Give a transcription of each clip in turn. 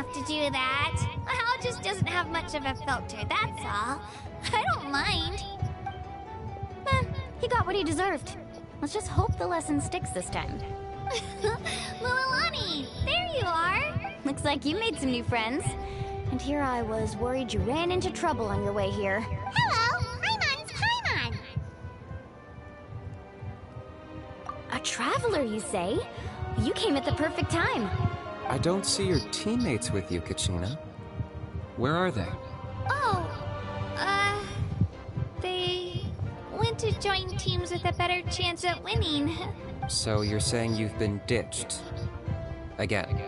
enough to do that. Hal just doesn't have much of a filter, that's all. I don't mind. He got what he deserved. Let's just hope the lesson sticks this time. Mualani, there you are. Looks like you made some new friends. And here I was worried you ran into trouble on your way here. Hello, Paimon's Paimon. A traveler, you say? You came at the perfect time. I don't see your teammates with you, Kachina. Where are they? Oh, they went to join teams with a better chance at winning. So you're saying you've been ditched? Again.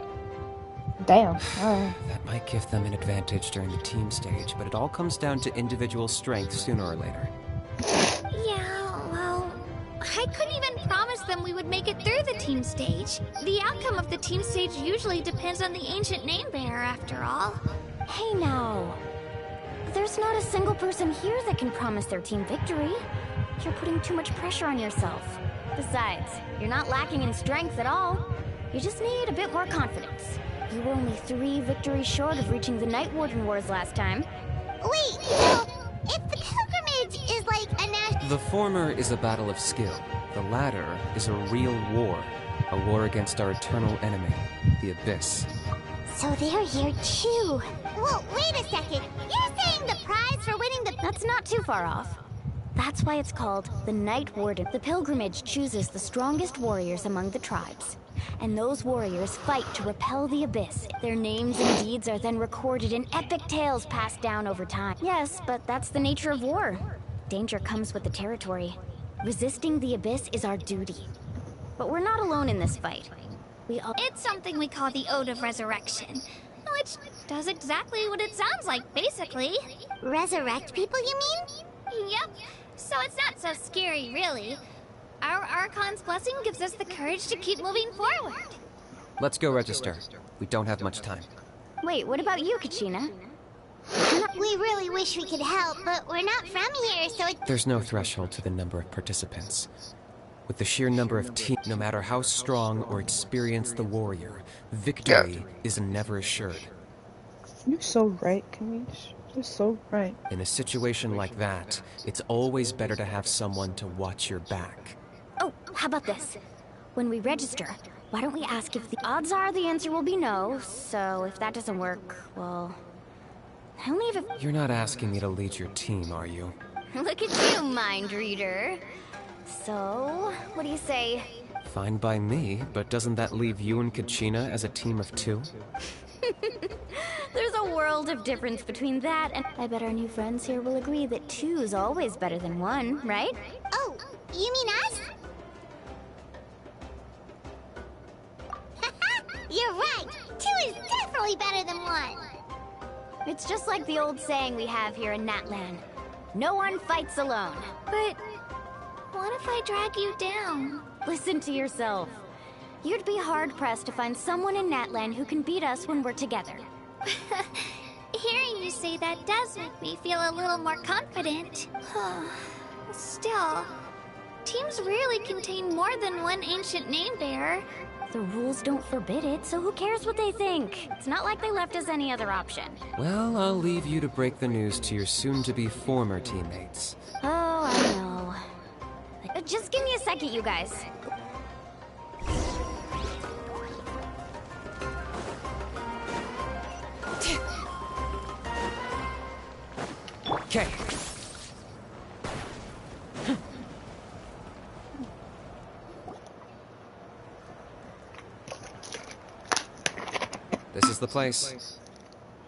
Damn. Alright. That might give them an advantage during the team stage, but it all comes down to individual strength sooner or later. Yeah, well, I couldn't even promise them we would make it through the team stage. The outcome of the team stage usually depends on the ancient name bearer, after all. Hey now. There's not a single person here that can promise their team victory. You're putting too much pressure on yourself. Besides, you're not lacking in strength at all. You just need a bit more confidence. You were only 3 victories short of reaching the Night Warden Wars last time. Wait, so if the pilgrimage is like a national... The former is a battle of skill. The latter is a real war. A war against our eternal enemy, the Abyss. So they're here too. Well, wait a second. You're saying the prize for winning the... That's not too far off. That's why it's called the Night Warden. The pilgrimage chooses the strongest warriors among the tribes. And those warriors fight to repel the Abyss. Their names and deeds are then recorded in epic tales passed down over time. Yes, but that's the nature of war. Danger comes with the territory. Resisting the Abyss is our duty. But we're not alone in this fight. It's something we call the Ode of Resurrection, which does exactly what it sounds like, basically. Resurrect people, you mean? Yep. So it's not so scary, really. Our Archon's blessing gives us the courage to keep moving forward. Let's go register. We don't have much time. Wait, what about you, Kachina? We really wish we could help, but we're not from here, so it... There's no threshold to the number of participants. With the sheer number of teams, no matter how strong or experienced the warrior, victory is never assured. You're so right, Kamish. You're so right. In a situation like that, it's always better to have someone to watch your back. Oh, how about this? When we register, why don't we ask if the odds are the answer will be no, so if that doesn't work, well... I only have a... You're not asking me to lead your team, are you? Look at you, mind reader. So, what do you say? Fine by me, but doesn't that leave you and Kachina as a team of 2? There's a world of difference between that and... I bet our new friends here will agree that 2 is always better than 1, right? Oh, you mean us? You're right! 2 is definitely better than 1! It's just like the old saying we have here in Natlan. No one fights alone. But... what if I drag you down? Listen to yourself. You'd be hard-pressed to find someone in Natlan who can beat us when we're together. Hearing you say that does make me feel a little more confident. Still, teams rarely contain more than one ancient name bearer. The rules don't forbid it, so who cares what they think? It's not like they left us any other option. Well, I'll leave you to break the news to your soon-to-be former teammates. Oh, I know. Just give me a second, you guys. Okay. This is the place.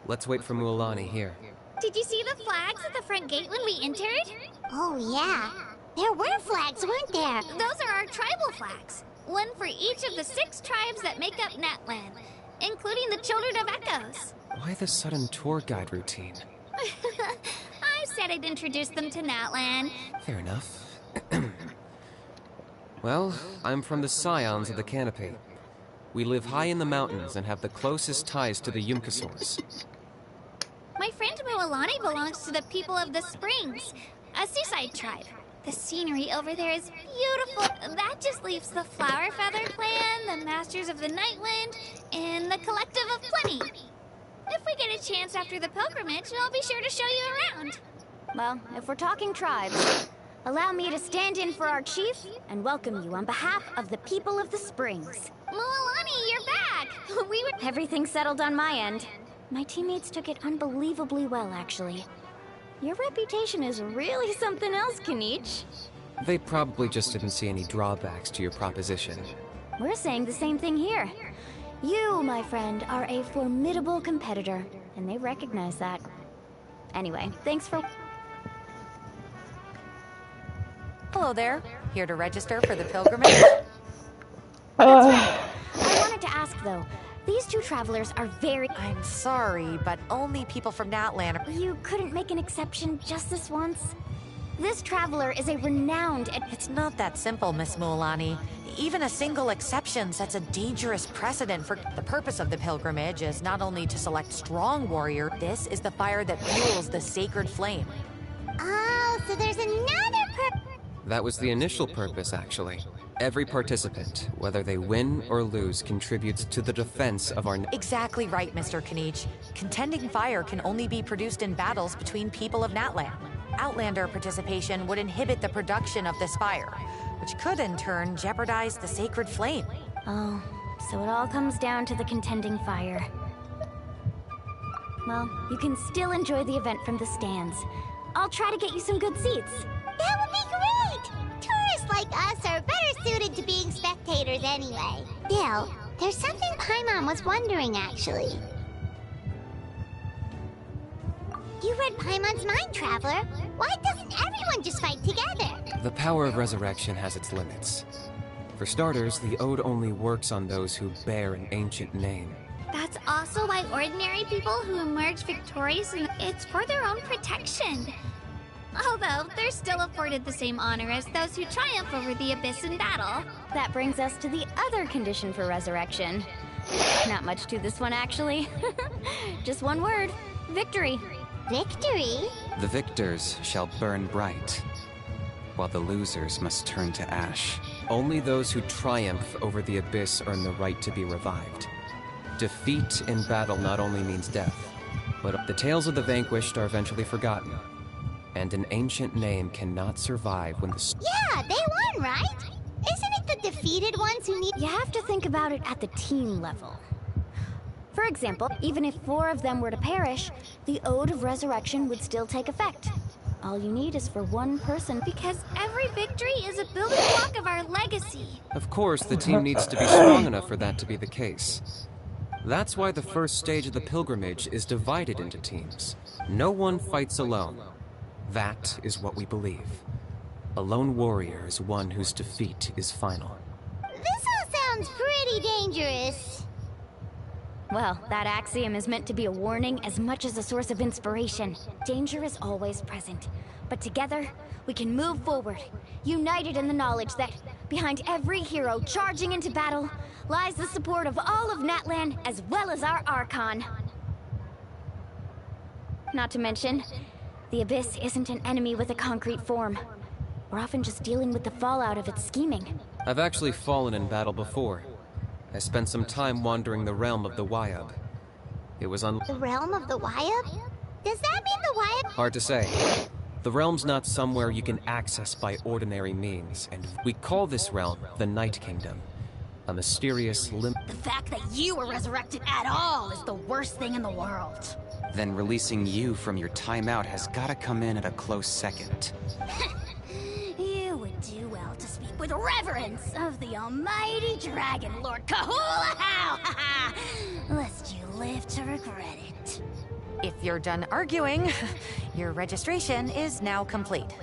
Let's wait for Mualani here. Did you see the flags at the front gate when we entered? Oh, yeah. There were flags, weren't there? Those are our tribal flags. One for each of the 6 tribes that make up Natlan, including the Children of Echoes. Why the sudden tour guide routine? I said I'd introduce them to Natlan. Fair enough. Well, I'm from the Scions of the Canopy. We live high in the mountains and have the closest ties to the Yumkasaurs. My friend Mualani belongs to the people of the Springs, a seaside tribe. The scenery over there is beautiful. That just leaves the Flower Feather Clan, the Masters of the Nightwind, and the Collective of Plenty. get a chance after the pilgrimage, I'll be sure to show you around. Well, if we're talking tribes, allow me to stand in for our chief and welcome you on behalf of the people of the Springs. Mualani, you're back! We were... Everything's settled on my end. My teammates took it unbelievably well, actually. Your reputation is really something else, Kanich. They probably just didn't see any drawbacks to your proposition. We're saying the same thing here. You, my friend, are a formidable competitor, and they recognize that. Anyway, thanks for... Hello there. Here to register for the pilgrimage? I wanted to ask, though. These two travelers are very... I'm sorry, but only people from Natlan are... You couldn't make an exception just this once? This traveler is a renowned... It's not that simple, Miss Mualani. Even a single exception sets a dangerous precedent for... The purpose of the pilgrimage is not only to select strong warrior, this is the fire that fuels the sacred flame. Oh, so there's another That was the initial purpose, actually. Every participant, whether they win or lose, contributes to the defense of our... Exactly right, Mr. Kanich. Contending fire can only be produced in battles between people of Natlan. Outlander participation would inhibit the production of this fire, which could in turn jeopardize the sacred flame. Oh, so it all comes down to the contending fire. Well, you can still enjoy the event from the stands. I'll try to get you some good seats. That would be great! Tourists like us are better suited to being spectators anyway. Bill, there's something Paimon was wondering, actually. You read Paimon's mind, Traveler. Why doesn't everyone just fight together? The power of resurrection has its limits. For starters, the Ode only works on those who bear an ancient name. That's also why ordinary people who emerge victorious, it's for their own protection. Although, they're still afforded the same honor as those who triumph over the abyss in battle. That brings us to the other condition for resurrection. Not much to this one, actually. Just one word. Victory. Victory? The victors shall burn bright, while the losers must turn to ash. Only those who triumph over the abyss earn the right to be revived. Defeat in battle not only means death, but the tales of the vanquished are eventually forgotten. And an ancient name cannot survive when the... Yeah, they won, right? Isn't it the defeated ones who need... You have to think about it at the team level. For example, even if 4 of them were to perish, the Ode of Resurrection would still take effect. All you need is for one person... Because every victory is a building block of our legacy. Of course, the team needs to be strong enough for that to be the case. That's why the first stage of the pilgrimage is divided into teams. No one fights alone. That is what we believe. A lone warrior is one whose defeat is final. This all sounds pretty dangerous. Well, that axiom is meant to be a warning as much as a source of inspiration. Danger is always present, but together, we can move forward, united in the knowledge that behind every hero charging into battle lies the support of all of Natlan as well as our Archon. Not to mention, the Abyss isn't an enemy with a concrete form. We're often just dealing with the fallout of its scheming. I've actually fallen in battle before. I spent some time wandering the realm of the Wyab. It was The realm of the Wyab? Does that mean the Wyab? hard to say. The realm's not somewhere you can access by ordinary means, and we call this realm the Night Kingdom. A mysterious The fact that you were resurrected at all is the worst thing in the world. Then releasing you from your timeout has gotta come in at a close second. You would do well to speak with reverence of the almighty Dragon Lord Kahula-How! Lest you live to regret it. If you're done arguing, your registration is now complete.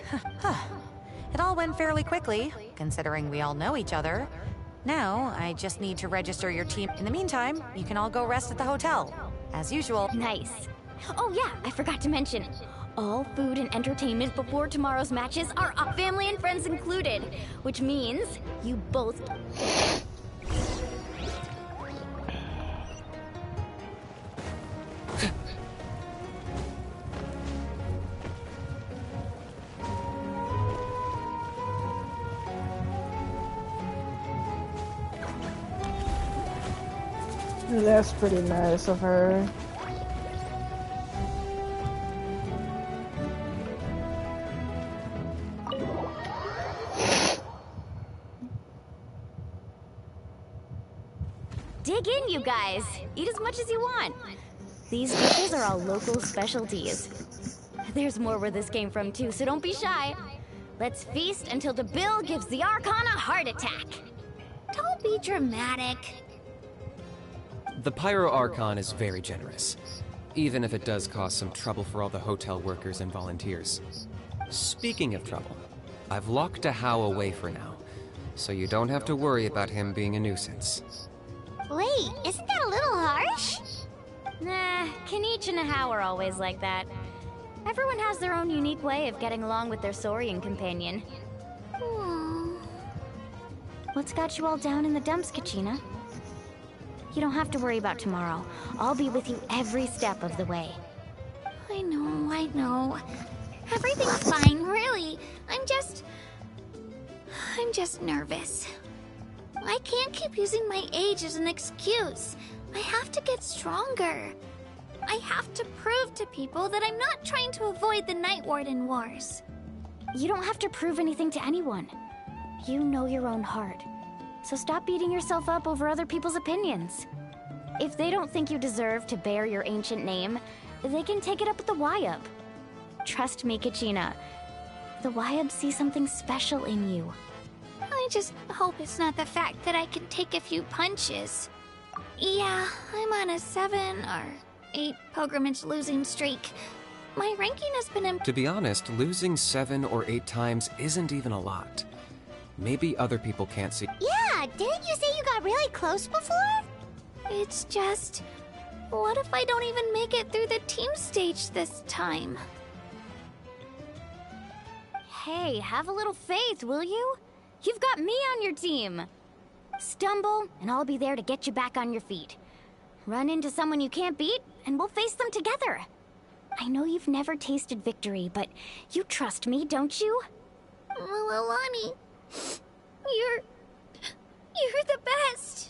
It all went fairly quickly, considering we all know each other. Now, I just need to register your team. In the meantime, you can all go rest at the hotel. As usual. Nice. Oh yeah, I forgot to mention. All food and entertainment before tomorrow's matches are family and friends included, which means you both... That's pretty nice of her. Dig in, you guys. Eat as much as you want. These dishes are all local specialties. There's more where this came from, too, so don't be shy. Let's feast until the bill gives the Archon a heart attack. Don't be dramatic. The Pyro Archon is very generous, even if it does cause some trouble for all the hotel workers and volunteers. Speaking of trouble, I've locked Ahau away for now, so you don't have to worry about him being a nuisance. Wait, isn't that a little harsh? Nah, Kanich and Ahau are always like that. Everyone has their own unique way of getting along with their Saurian companion. What's got you all down in the dumps, Kachina? You don't have to worry about tomorrow. I'll be with you every step of the way. I know. Everything's fine, really. I'm just nervous. I can't keep using my age as an excuse. I have to get stronger. I have to prove to people that I'm not trying to avoid the Night Warden Wars. You don't have to prove anything to anyone. You know your own heart. So stop beating yourself up over other people's opinions. If they don't think you deserve to bear your ancient name, they can take it up with the Wyub. Trust me, Kachina. The Wyub see something special in you. I just hope it's not the fact that I can take a few punches. Yeah, I'm on a 7 or 8 pilgrimage losing streak. My ranking has been To be honest, losing 7 or 8 times isn't even a lot. Maybe other people can't see. Yeah, didn't you say you got really close before? It's just... what if I don't even make it through the team stage this time? Hey, have a little faith, will you? You've got me on your team. Stumble, and I'll be there to get you back on your feet. Run into someone you can't beat, and we'll face them together. I know you've never tasted victory, but you trust me, don't you? Alani, you're the best.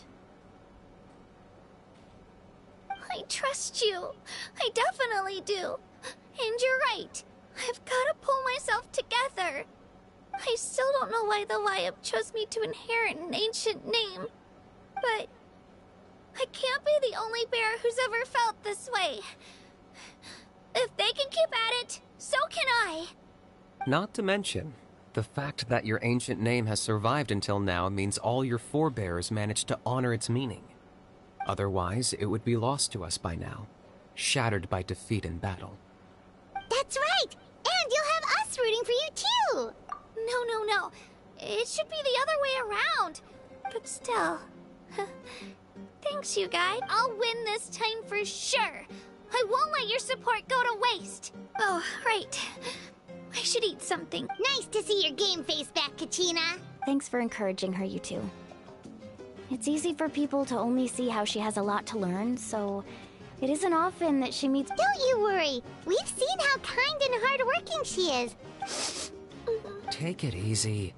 I trust you. I definitely do. And you're right. I've got to pull myself together. I still don't know why the Wyub chose me to inherit an ancient name. But I can't be the only bear who's ever felt this way. If they can keep at it, so can I. Not to mention, the fact that your ancient name has survived until now means all your forebears managed to honor its meaning. Otherwise, it would be lost to us by now, shattered by defeat in battle. That's right! And you'll have us rooting for you too! No. It should be the other way around. But still. Thanks, you guys. I'll win this time for sure. I won't let your support go to waste. Oh, right. I should eat something. Nice to see your game face back, Kachina. Thanks for encouraging her, you two. It's easy for people to only see how she has a lot to learn, so it isn't often that she meets... Don't you worry. We've seen how kind and hardworking she is. Take it easy.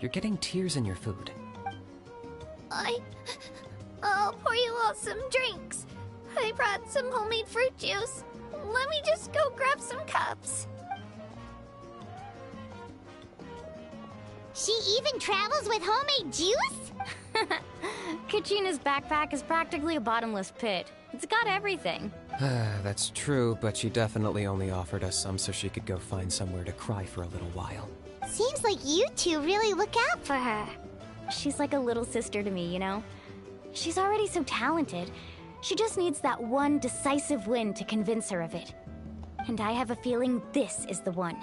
You're getting tears in your food. I'll pour you all some drinks. I brought some homemade fruit juice. Let me just go grab some cups. She even travels with homemade juice? Kachina's backpack is practically a bottomless pit. It's got everything. That's true, but she definitely only offered us some so she could go find somewhere to cry for a little while. Seems like you two really look out for her. She's like a little sister to me, you know? She's already so talented. She just needs that one decisive win to convince her of it. And I have a feeling this is the one.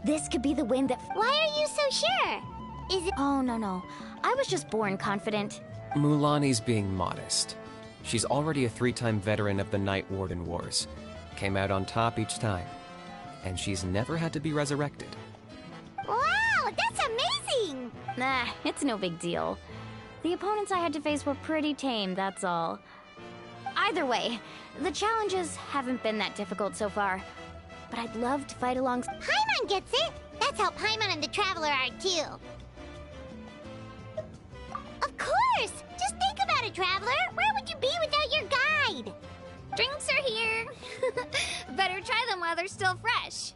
This could be the win that... Why are you so sure? Is it... Oh, no. I was just born confident. Mulani's being modest. She's already a 3-time veteran of the Night Warden Wars. Came out on top each time. And she's never had to be resurrected. Wow, that's amazing! Nah, it's no big deal. The opponents I had to face were pretty tame, that's all. Either way, the challenges haven't been that difficult so far. But I'd love to fight alongside... Paimon gets it! That's how Paimon and the Traveler are, too. Of course! Just think about it, Traveler! Where would you be without your guide? Drinks are here. Better try them while they're still fresh.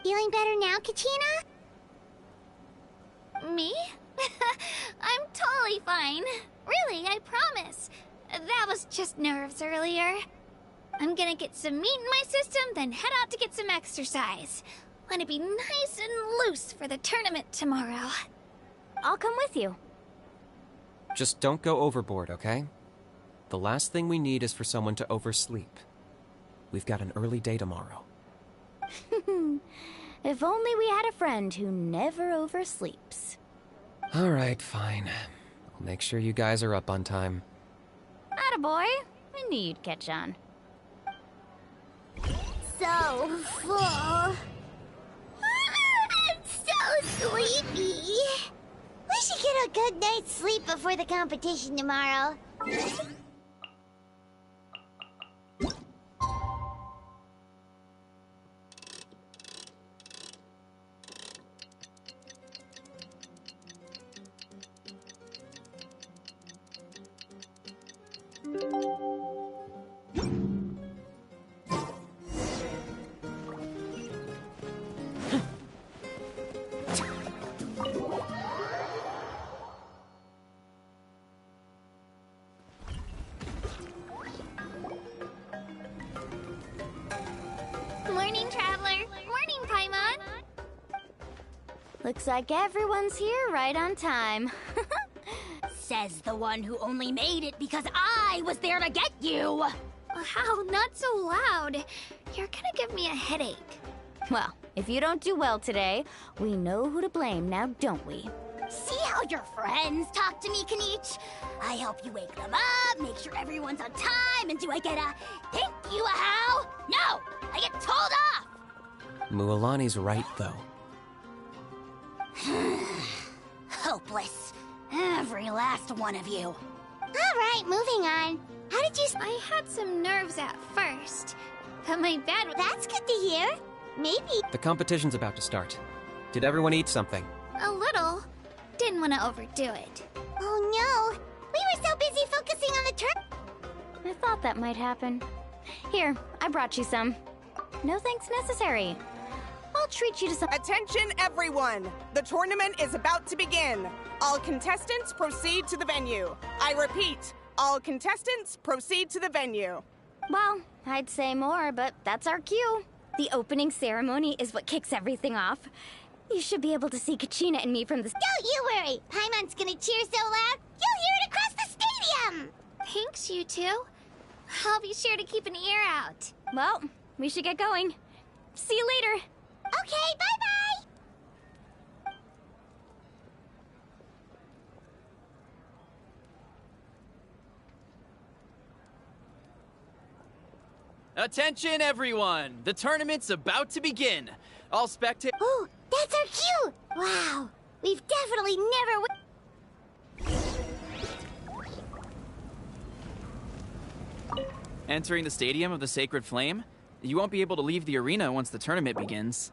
Feeling better now, Kachina? Me? I'm totally fine. Really, I promise. That was just nerves earlier. I'm gonna get some meat in my system, then head out to get some exercise. Want to be nice and loose for the tournament tomorrow. I'll come with you. Just don't go overboard, okay? The last thing we need is for someone to oversleep. We've got an early day tomorrow. If only we had a friend who never oversleeps. Alright, fine. I'll make sure you guys are up on time. Attaboy. I knew you'd catch on. So full. I'm so sleepy. We should get a good night's sleep before the competition tomorrow. Morning, Traveler. Morning, Paimon. Looks like everyone's here right on time. Says the one who only made it because I was there to get you. Wow, not so loud. You're gonna give me a headache. Well, if you don't do well today, we know who to blame now, don't we? See how your friends talk to me, Kanich? I help you wake them up, make sure everyone's on time, and do I get a thank you, a how? No! I get told off! Mualani's right, though. Hopeless. Every last one of you. Alright, moving on. How did you... I had some nerves at first, but my bed... That's good to hear. Maybe... The competition's about to start. Did everyone eat something? A little. Didn't want to overdo it. Oh no! We were so busy focusing on the turn... I thought that might happen. Here, I brought you some. No thanks necessary. I'll treat you to some... Attention, everyone! The tournament is about to begin. All contestants proceed to the venue. I repeat, all contestants proceed to the venue. Well, I'd say more, but that's our cue. The opening ceremony is what kicks everything off. You should be able to see Kachina and me from the... Don't you worry! Paimon's gonna cheer so loud, you'll hear it across the stadium! Thanks, you two. I'll be sure to keep an ear out. Well, we should get going. See you later. Okay, bye-bye! Attention, everyone! The tournament's about to begin. All spectators... Oh, that's our cue! Wow, we've definitely never... Entering the Stadium of the Sacred Flame? You won't be able to leave the arena once the tournament begins.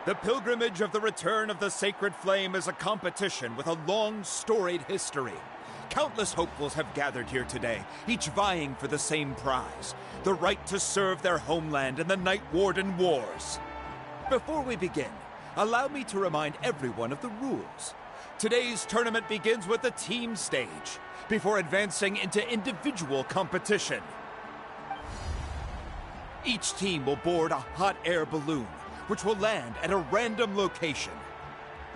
The pilgrimage of the return of the Sacred Flame is a competition with a long, storied history. Countless hopefuls have gathered here today, each vying for the same prize, the right to serve their homeland in the Night Warden Wars. Before we begin, allow me to remind everyone of the rules. Today's tournament begins with the team stage, before advancing into individual competition. Each team will board a hot air balloon, which will land at a random location.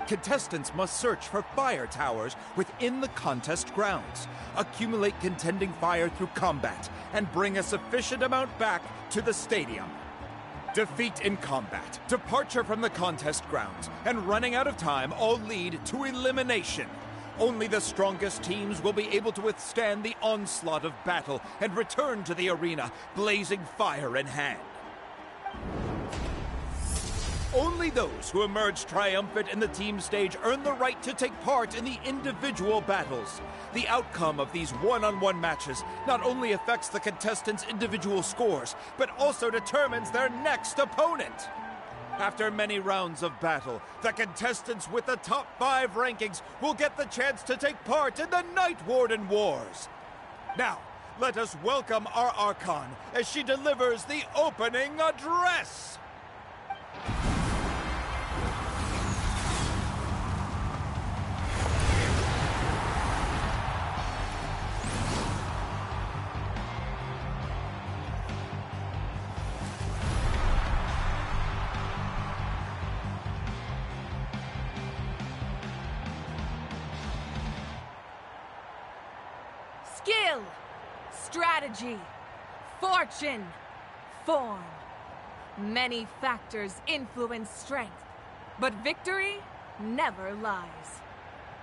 Contestants must search for fire towers within the contest grounds, accumulate contending fire through combat, and bring a sufficient amount back to the stadium. Defeat in combat, departure from the contest grounds, and running out of time all lead to elimination. Only the strongest teams will be able to withstand the onslaught of battle and return to the arena, blazing fire in hand. Only those who emerge triumphant in the team stage earn the right to take part in the individual battles. The outcome of these one-on-one matches not only affects the contestants' individual scores, but also determines their next opponent. After many rounds of battle, the contestants with the top 5 rankings will get the chance to take part in the Night Warden Wars. Now, let us welcome our Archon as she delivers the opening address. Skill, strategy, fortune, form. Many factors influence strength, but victory never lies.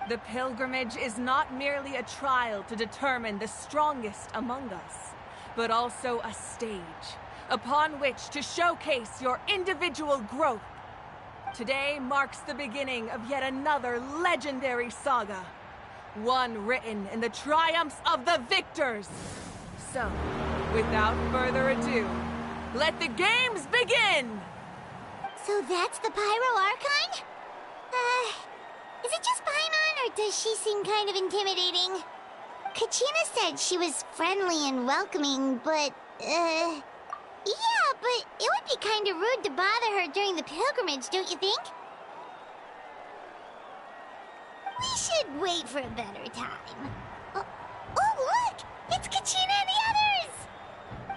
The pilgrimage is not merely a trial to determine the strongest among us, but also a stage upon which to showcase your individual growth. Today marks the beginning of yet another legendary saga. One written in the triumphs of the victors. So, without further ado, let the games begin! So that's the Pyro Archon? Is it just Paimon, or does she seem kind of intimidating? Kachina said she was friendly and welcoming, but, yeah, but it would be kind of rude to bother her during the pilgrimage, don't you think? We should wait for a better time. Oh, look! It's Kachina and the others!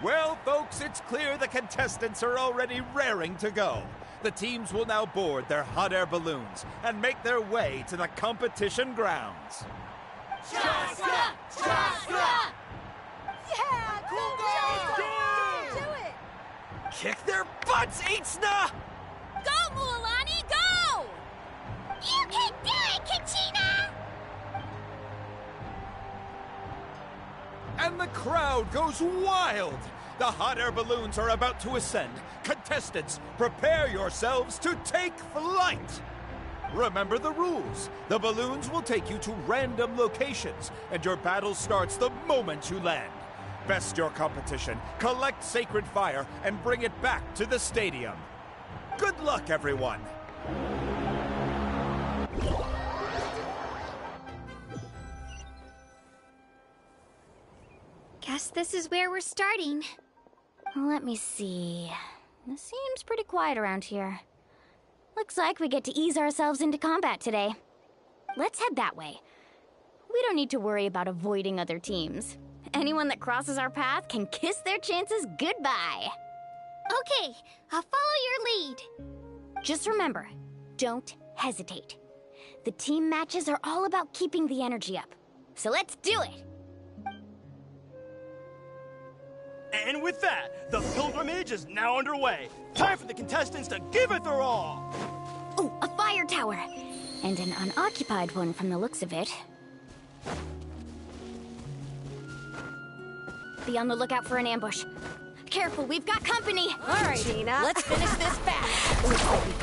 Well, folks, it's clear the contestants are already raring to go. The teams will now board their hot air balloons and make their way to the competition grounds. Chaska! Chaska! Yeah, cool guys! Do it! Kick their butts, Itzna! Go, Mualani, go! You can do it, Kachina! And the crowd goes wild! The hot air balloons are about to ascend. Contestants, prepare yourselves to take flight! Remember the rules. The balloons will take you to random locations, and your battle starts the moment you land. Best your competition, collect sacred fire, and bring it back to the stadium. Good luck, everyone! Guess this is where we're starting. Let me see. This seems pretty quiet around here. Looks like we get to ease ourselves into combat today. Let's head that way. We don't need to worry about avoiding other teams. Anyone that crosses our path can kiss their chances goodbye. Okay, I'll follow your lead. Just remember, don't hesitate. The team matches are all about keeping the energy up. So let's do it! And with that, the pilgrimage is now underway. Time for the contestants to give it their all! Oh, a fire tower! And an unoccupied one from the looks of it. Be on the lookout for an ambush. Careful, we've got company! All right, Gina. Let's finish this fast. Looks like we've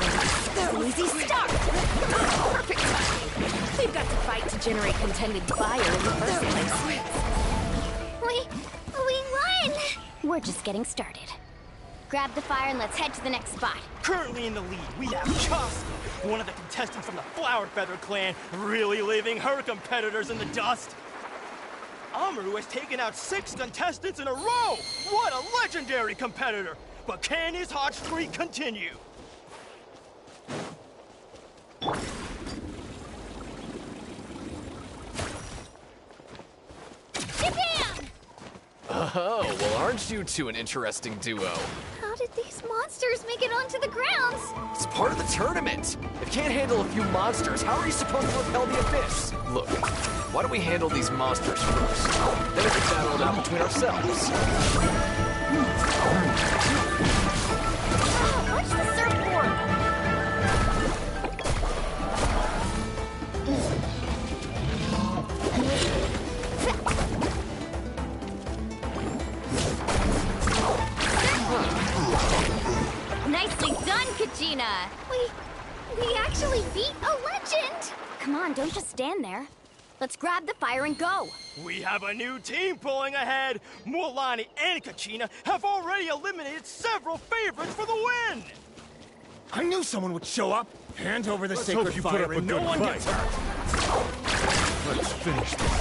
got an easy start! Perfect timing. We've got to fight to generate contended fire in the first place. We won! We're just getting started. Grab the fire and let's head to the next spot. Currently in the lead, we have Chaska, one of the contestants from the Flower Feather clan, really leaving her competitors in the dust. Amaru has taken out 6 contestants in a row! What a legendary competitor! But can his hot streak continue? Oh, well, aren't you two an interesting duo? How did these monsters make it onto the grounds? It's part of the tournament. If you can't handle a few monsters, how are you supposed to repel the abyss? Look, why don't we handle these monsters first? Then we can battle it out between ourselves. Watch the surfboard! Nicely done, Kachina! We actually beat a legend! Come on, don't just stand there. Let's grab the fire and go! We have a new team pulling ahead! Mualani and Kachina have already eliminated several favorites for the win! I knew someone would show up. Hand over the Let's sacred hope you fire put up a and no good one fight. gets hurt. Let's finish this.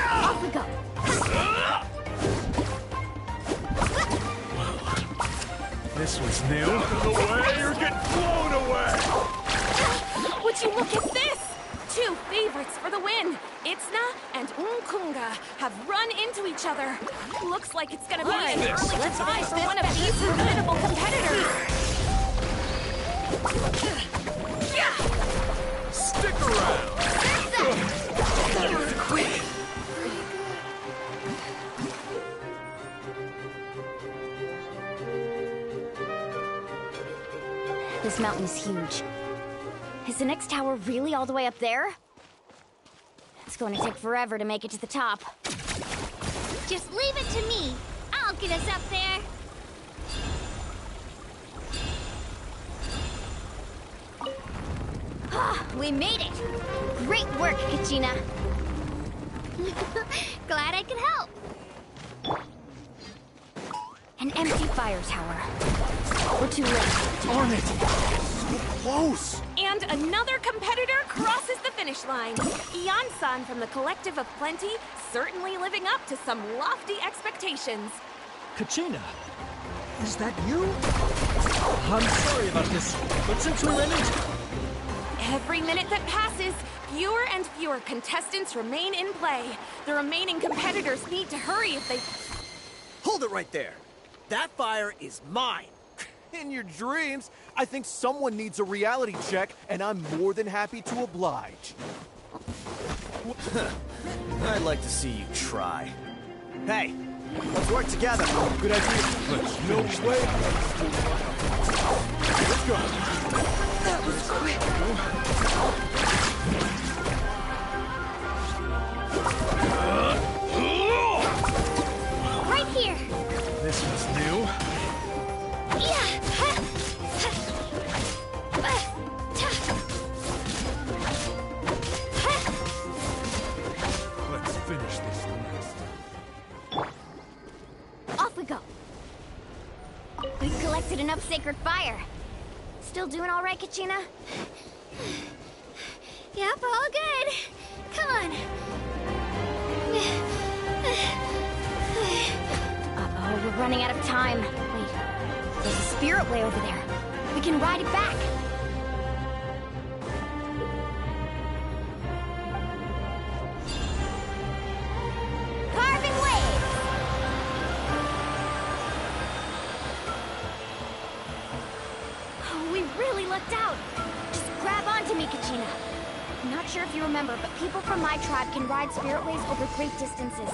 Off we go. This was new. Out of the way, you're getting blown away! Would you look at this? Two favorites for the win. Itzna and Unkunga have run into each other. Looks like it's gonna be an early goodbye for one of these formidable competitors. Stick around! That was quick. This mountain is huge. Is the next tower really all the way up there? It's going to take forever to make it to the top. Just leave it to me. I'll get us up there. Ah, we made it! Great work, Kachina. Glad I could help. An empty fire tower. We're too late. Darn it! So close! And another competitor crosses the finish line. Ian-san from the Collective of Plenty, certainly living up to some lofty expectations. Kachina, is that you? I'm sorry about this, but since we ran into... Every minute that passes, fewer and fewer contestants remain in play. The remaining competitors need to hurry if they... Hold it right there! That fire is mine! In your dreams, I think someone needs a reality check, and I'm more than happy to oblige. I'd like to see you try. Hey, let's work together. Good idea. Let's finish this. Let's go. That was quick. Right here. This was new. Let's finish this list. Off we go. We've collected enough sacred fire. Still doing all right, Kachina? Yep, all good. Come on. Uh-oh, we're running out of time. Wait, there's a spirit way over there. We can ride it back. Carving waves! Oh, we really lucked out. Just grab onto me, Kachina. I'm not sure if you remember, but people from my tribe can ride spiritways over great distances.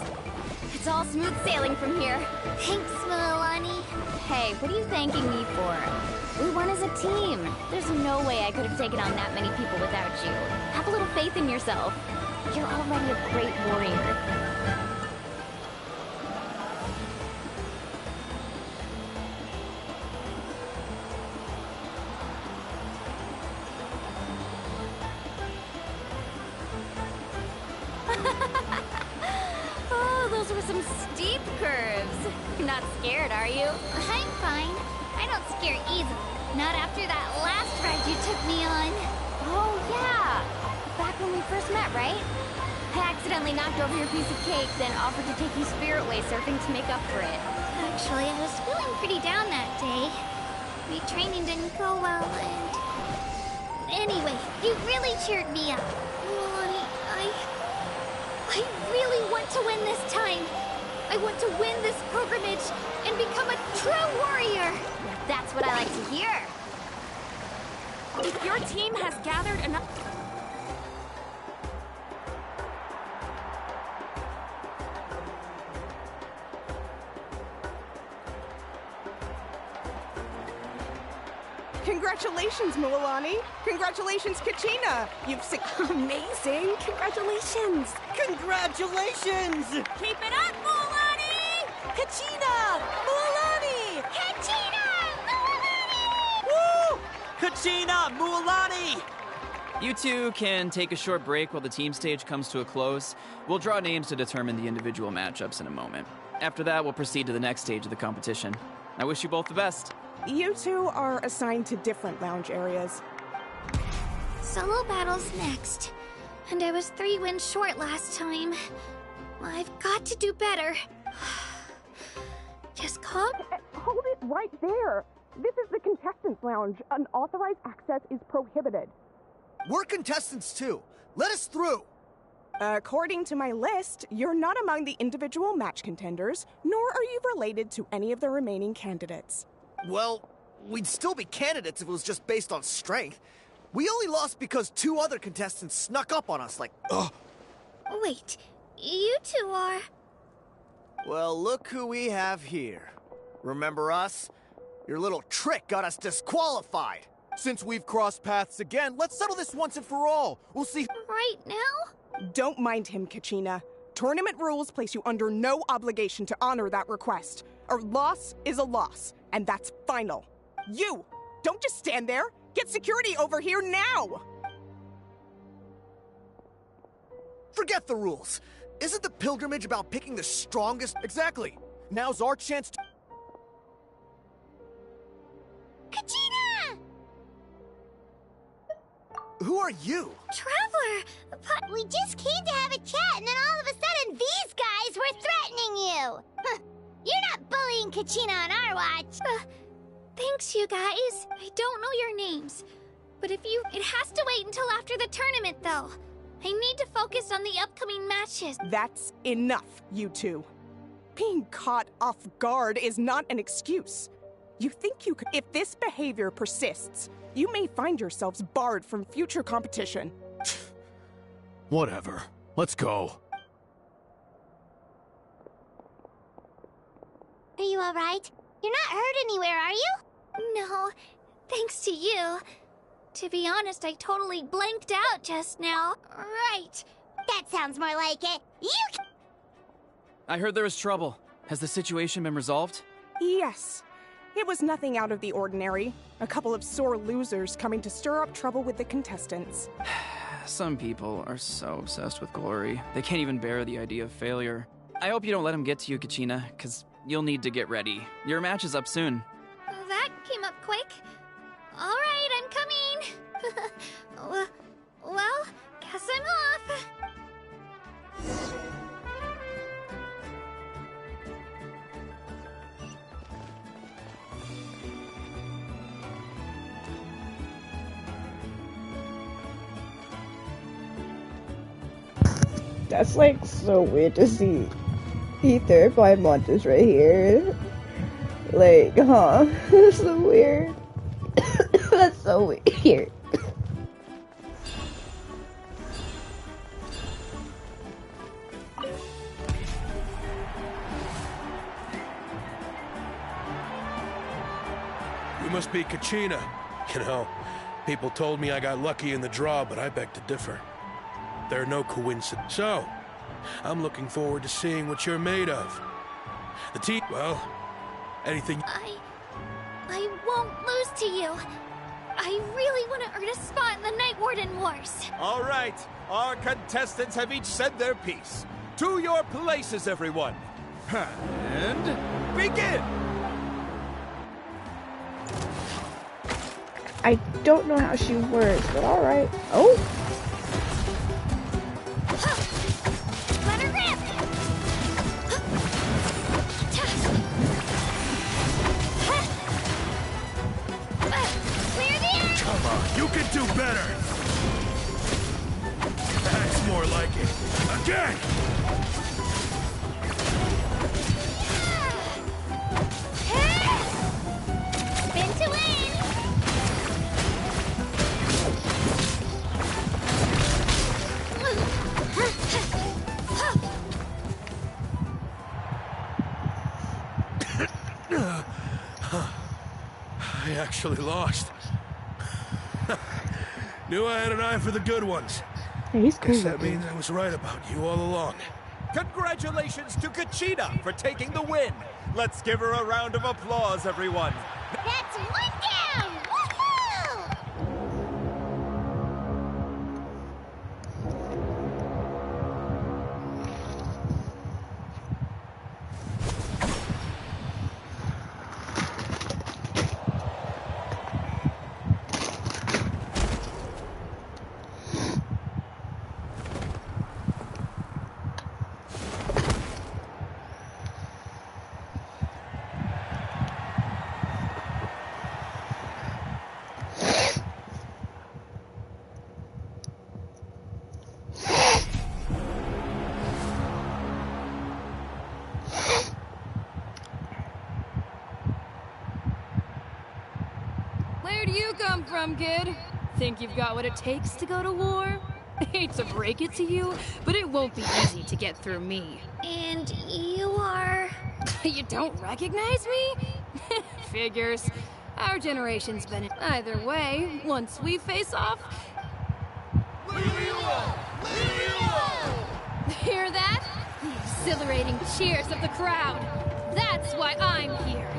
It's all smooth sailing from here. Thanks, Milani. Hey, what are you thanking me for? We won as a team. There's no way I could have taken on that many people without you. Have a little faith in yourself. You're already a great warrior. Oh, those were some steep curves. You're not scared, are you? I'm fine. I don't scare easily. Not after that last ride you took me on. Oh, yeah. Back when we first met, right? I accidentally knocked over your piece of cake, then offered to take you spiritway surfing to make up for it. Actually, I was feeling pretty down that day. My training didn't go well, and... Anyway, you really cheered me up. Milani, I really want to win this time. I want to win this pilgrimage and become a true warrior. That's what I like to hear. If your team has gathered enough... Congratulations, Milani. Congratulations, Kachina. You've Amazing! Congratulations! Congratulations! Keep it up, Milani! Kachina! Milani! Kachina! Milani! Woo! Kachina! Mualani! You two can take a short break while the team stage comes to a close. We'll draw names to determine the individual matchups in a moment. After that, we'll proceed to the next stage of the competition. I wish you both the best. You two are assigned to different lounge areas. Solo battles next. And I was 3 wins short last time. I've got to do better. Just calm. Hold it right there. This is the contestants' lounge. Unauthorized access is prohibited. We're contestants too. Let us through. According to my list, you're not among the individual match contenders, nor are you related to any of the remaining candidates. Well, we'd still be candidates if it was just based on strength. We only lost because 2 other contestants snuck up on us like, ugh. Wait, you two are... Well, look who we have here. Remember us? Your little trick got us disqualified. Since we've crossed paths again, let's settle this once and for all. We'll see. Right now? Don't mind him, Kachina. Tournament rules place you under no obligation to honor that request. A loss is a loss, and that's final. You! Don't just stand there! Get security over here now! Forget the rules. Isn't the pilgrimage about picking the strongest? Exactly. Now's our chance to... Kachina! Who are you? Traveler! We just came to have a chat, and then all of a sudden these guys were threatening you! Huh. You're not bullying Kachina on our watch! Thanks, you guys. I don't know your names. But it has to wait until after the tournament, though. I need to focus on the upcoming matches. That's enough, you two. Being caught off guard is not an excuse. You think you could... If this behavior persists, you may find yourselves barred from future competition. Whatever. Let's go. Are you alright? You're not hurt anywhere, are you? No, thanks to you. To be honest, I totally blanked out just now. Right. That sounds more like it. I heard there was trouble. Has the situation been resolved? Yes. It was nothing out of the ordinary. A couple of sore losers coming to stir up trouble with the contestants. Some people are so obsessed with glory, they can't even bear the idea of failure. I hope you don't let them get to you, Kachina, because you'll need to get ready. Your match is up soon. That came up quick. All right, I'm coming. Well, guess I'm off. That's like so weird to see Ether by monsters right here. Like, huh? That's so weird. That's so weird. You must be Kachina. You know, people told me I got lucky in the draw, but I beg to differ. There are no coincidences. So, I'm looking forward to seeing what you're made of. The team, well, anything... I won't lose to you. I really want to earn a spot in the Night Warden Wars. All right, our contestants have each said their piece. To your places, everyone. And begin! I don't know how she works, but alright. Oh! Let her rip! Clear the air! Come on, you can do better! That's more like it. Again! Spin to win! I actually lost. Knew I had an eye for the good ones. He's cool. Guess that means I was right about you all along. Congratulations to Kachina for taking the win. Let's give her a round of applause, everyone. That's one down! Woohoo! you come from, kid? Think you've got what it takes to go to war? Hate to break it to you, but it won't be easy to get through me. And you are... You don't recognize me? Figures. Our generation's been... Either way, once we face off... Hear that? The exhilarating cheers of the crowd. That's why I'm here.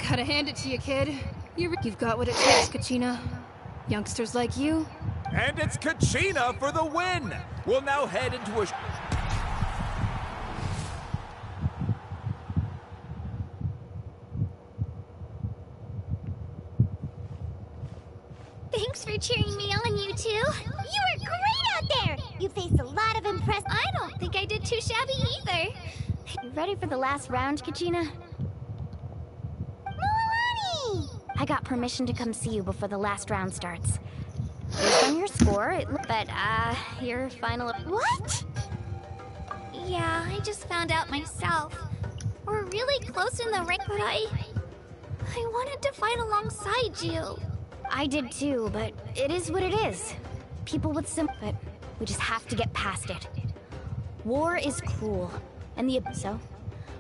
Gotta hand it to you, kid. You've got what it takes, Kachina. Youngsters like you. And it's Kachina for the win! We'll now head into a... Thanks for cheering me on, you two. You were great out there! You faced a lot of I don't think I did too shabby either. You ready for the last round, Kachina? I got permission to come see you before the last round starts. Based on your score, it looked but your final... What? Yeah, I just found out myself. We're really close in the ring, but I wanted to fight alongside you. I did too, but it is what it is. People with but we just have to get past it. War is cruel, and so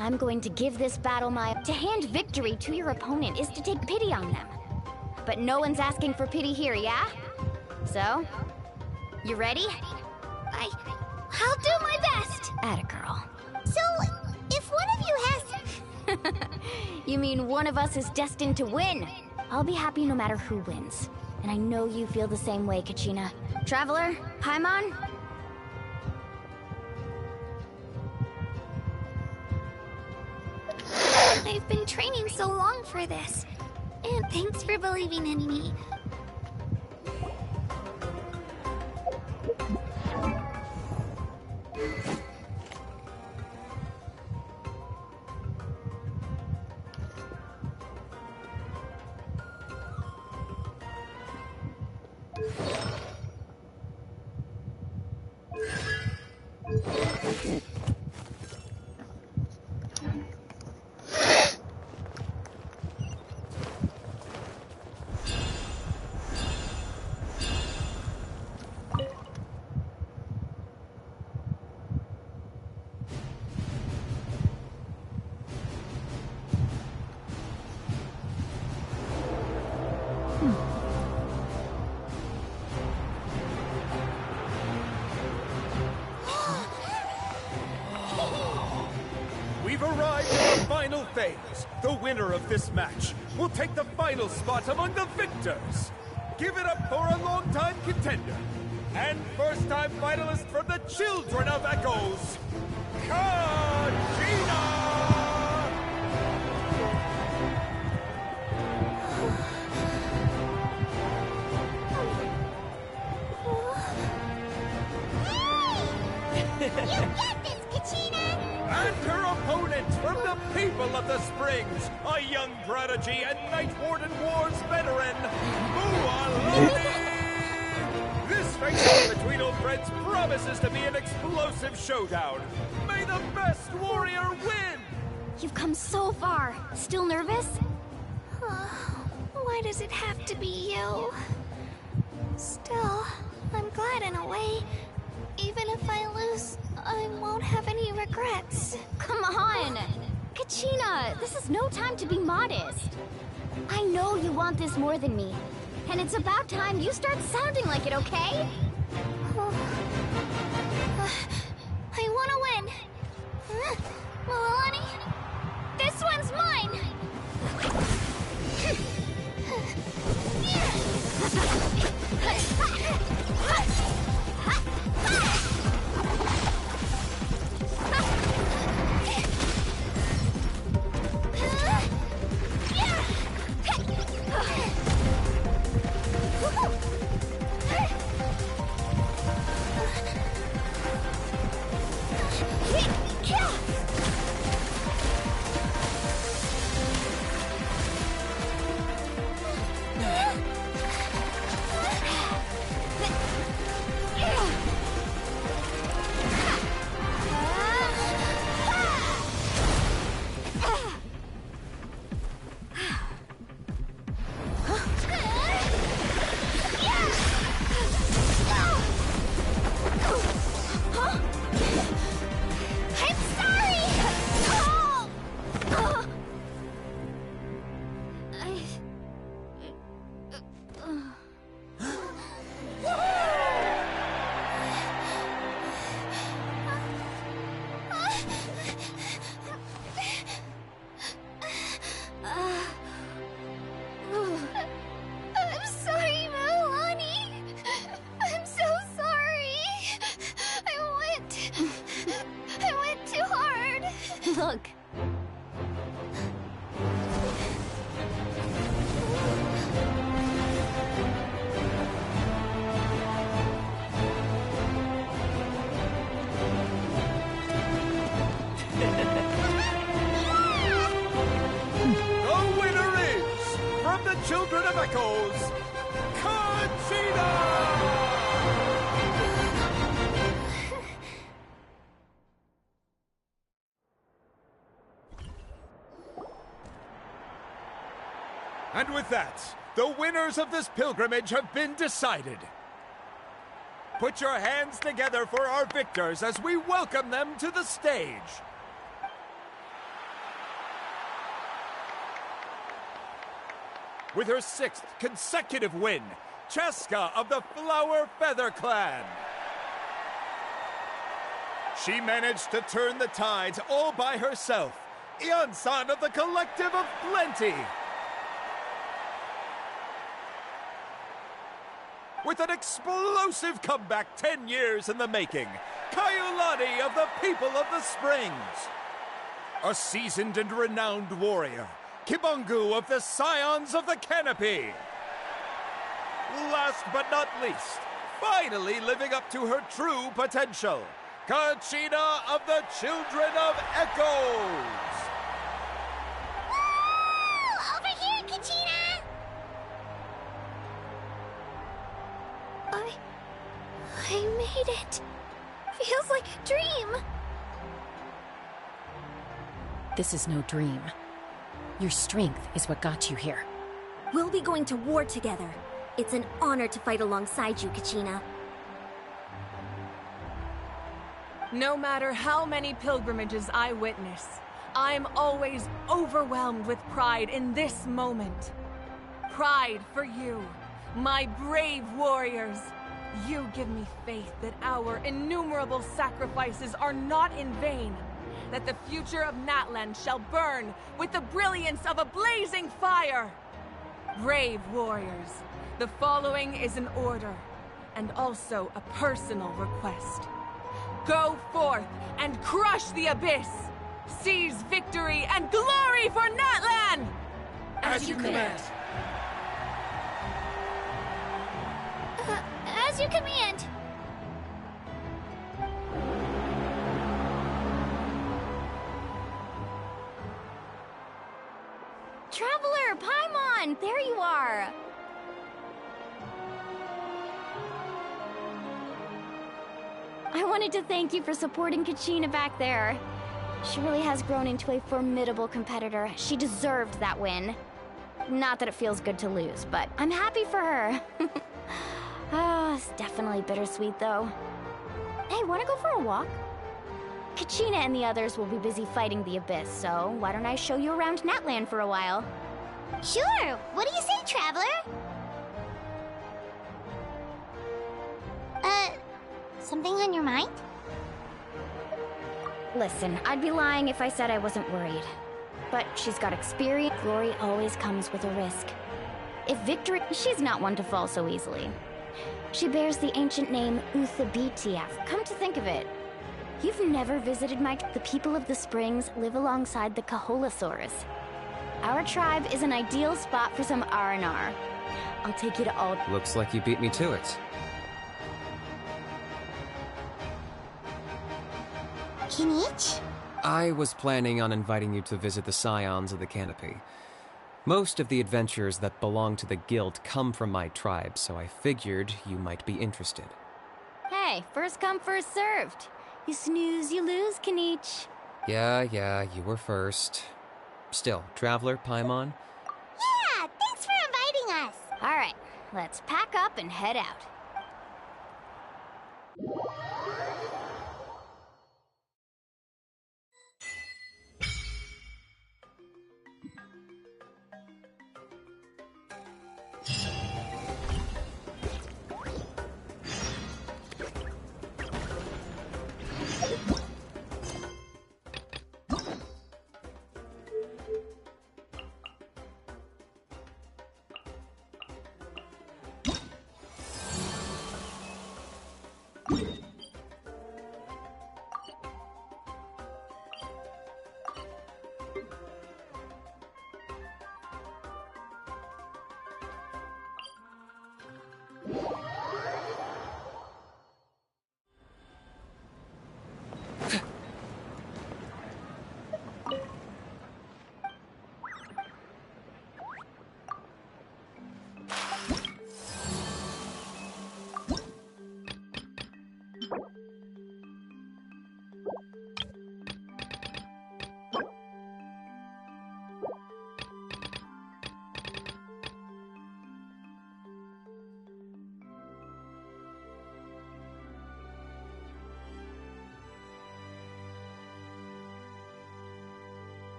I'm going to give this battle to hand victory to your opponent is to take pity on them. But no one's asking for pity here, yeah? So, you ready? I'll do my best. Atta girl. So, if one of you has... You mean one of us is destined to win? I'll be happy no matter who wins. And I know you feel the same way, Kachina. Traveler, Paimon? I've been training so long for this. And thanks for believing in me. We've arrived at the final phase. The winner of this match will take the final spot among the victors. Give it up for a long-time contender and first-time finalist from the Children of Echoes, Kachina! You get this, Kachina! And her opponent from the people of the Springs, a young prodigy and Night Warden Wars veteran, Mualani! This face-off between old friends promises to be an explosive showdown. May the best warrior win! You've come so far. Still nervous? Why does it have to be you? Still, I'm glad in a way. Even if I lose, I won't have any regrets. Come on! Kachina, this is no time to be modest. I know you want this more than me. And it's about time you start sounding like it, okay? I want to win. Mualani, this one's mine! Look. The winner is, from the Children of Echoes, Kachina! And with that, the winners of this pilgrimage have been decided. Put your hands together for our victors as we welcome them to the stage. With her 6th consecutive win, Cheska of the Flower Feather Clan. She managed to turn the tides all by herself. Ian-san of the Collective of Plenty. With an explosive comeback 10 years in the making, Kayulani of the People of the Springs. A seasoned and renowned warrior, Kibungu of the Scions of the Canopy. Last but not least, finally living up to her true potential, Kachina of the Children of Echoes. Woo! Over here, Kachina! I made it. Feels like a dream. This is no dream. Your strength is what got you here. We'll be going to war together. It's an honor to fight alongside you, Kachina. No matter how many pilgrimages I witness, I'm always overwhelmed with pride in this moment. Pride for you, my brave warriors. You give me faith that our innumerable sacrifices are not in vain, that the future of Natlan shall burn with the brilliance of a blazing fire. Brave warriors, the following is an order, and also a personal request. Go forth and crush the abyss! Seize victory and glory for Natlan! As you command. As you command. Traveler, Paimon, there you are. I wanted to thank you for supporting Kachina back there. She really has grown into a formidable competitor. She deserved that win. Not that it feels good to lose, but I'm happy for her. It's definitely bittersweet, though. Hey, wanna go for a walk? Kachina and the others will be busy fighting the Abyss, so why don't I show you around Natlan for a while? Sure. What do you say, Traveler? Something on your mind? Listen, I'd be lying if I said I wasn't worried. But she's got experience. Glory always comes with a risk. If victory... She's not one to fall so easily. She bears the ancient name Uthabitiaf. Come to think of it, you've never visited my... The people of the Springs live alongside the Kaholasaurus. Our tribe is an ideal spot for some R&R. I'll take you to all... Looks like you beat me to it. Kinich? I was planning on inviting you to visit the Scions of the Canopy. Most of the adventures that belong to the Guild come from my tribe, so I figured you might be interested. Hey, first come, first served. You snooze, you lose, Kinich. Yeah, you were first. Still, Traveler, Paimon? Yeah, thanks for inviting us. All right, let's pack up and head out.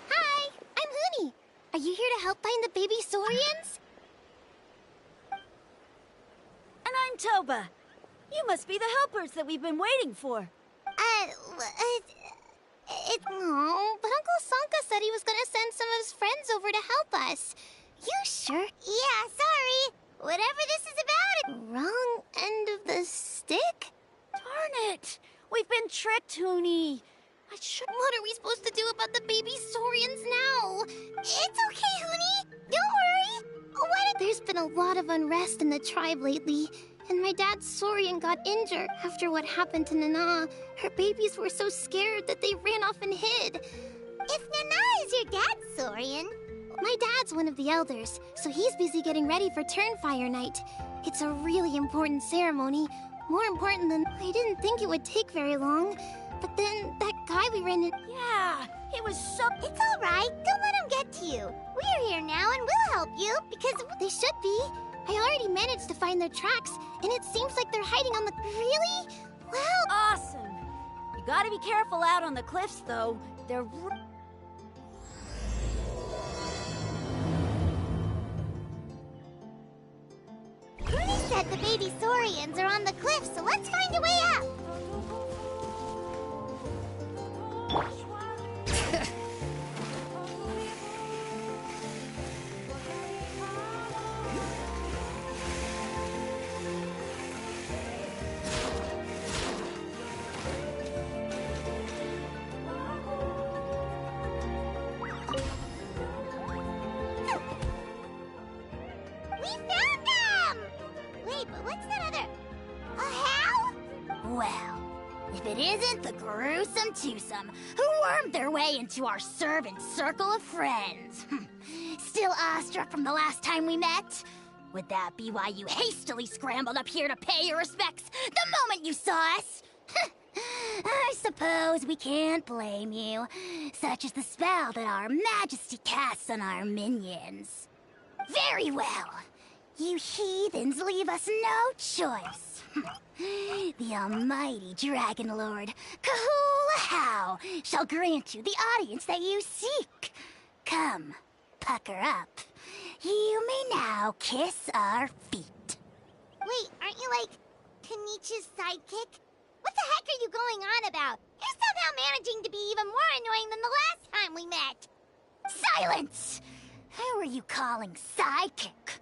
Hi, I'm Huni. Are you here to help find the baby Saurians? And I'm Toba. You must be the helpers that we've been waiting for. No, but Uncle Sanka said he was gonna send some of his friends over to help us. You sure? Yeah, sorry. Whatever this is about, wrong end of the stick? Darn it! We've been tricked, Huni. What are we supposed to do about the baby Saurians now? It's okay, Huni. Don't worry. There's been a lot of unrest in the tribe lately, and my dad's Saurian got injured after what happened to Nana. Her babies were so scared that they ran off and hid. If Nana is your dad's Saurian... My dad's one of the elders, so he's busy getting ready for Turnfire Night. It's a really important ceremony. More important than... I didn't think it would take very long. But then, that guy we ran in... Yeah, it was so... It's alright. Don't let him get to you. We're here now and we'll help you, because they should be. I already managed to find their tracks, and it seems like they're hiding on the... Really? Well... Awesome. You gotta be careful out on the cliffs, though. They're... Huni said the baby Saurians are on the cliff, so let's find a way up. We found them! Wait, but what's that other... A how? Well, if it isn't the gruesome twosome who wormed their way into our servant circle of friends. Still awestruck from the last time we met? Would that be why you hastily scrambled up here to pay your respects the moment you saw us? I suppose we can't blame you. Such is the spell that our majesty casts on our minions. Very well. You heathens leave us no choice. The almighty Dragon Lord, Kahula How, shall grant you the audience that you seek. Come, pucker up. You may now kiss our feet. Wait, aren't you like Kenichi's sidekick? What the heck are you going on about? You're somehow managing to be even more annoying than the last time we met. Silence! Who are you calling sidekick?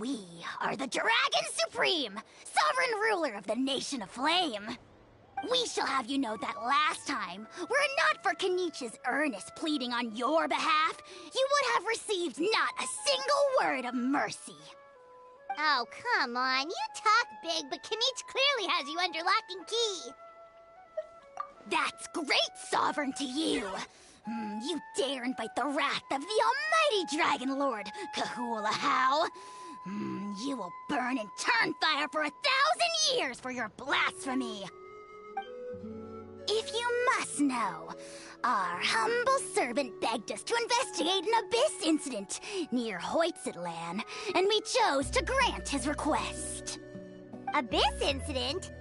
We are the Dragon Supreme, sovereign ruler of the Nation of Flame. We shall have you know that last time, were it not for Kenichi's earnest pleading on your behalf, you would have received not a single word of mercy. Oh, come on. You talk big, but Kenichi clearly has you under lock and key. That's great, Sovereign, to you. You dare invite the wrath of the almighty Dragon Lord, Kahula How. You will burn in Turnfire for 1,000 years for your blasphemy. If you must know, our humble servant begged us to investigate an abyss incident near Hoytsidland, and we chose to grant his request. Abyss incident?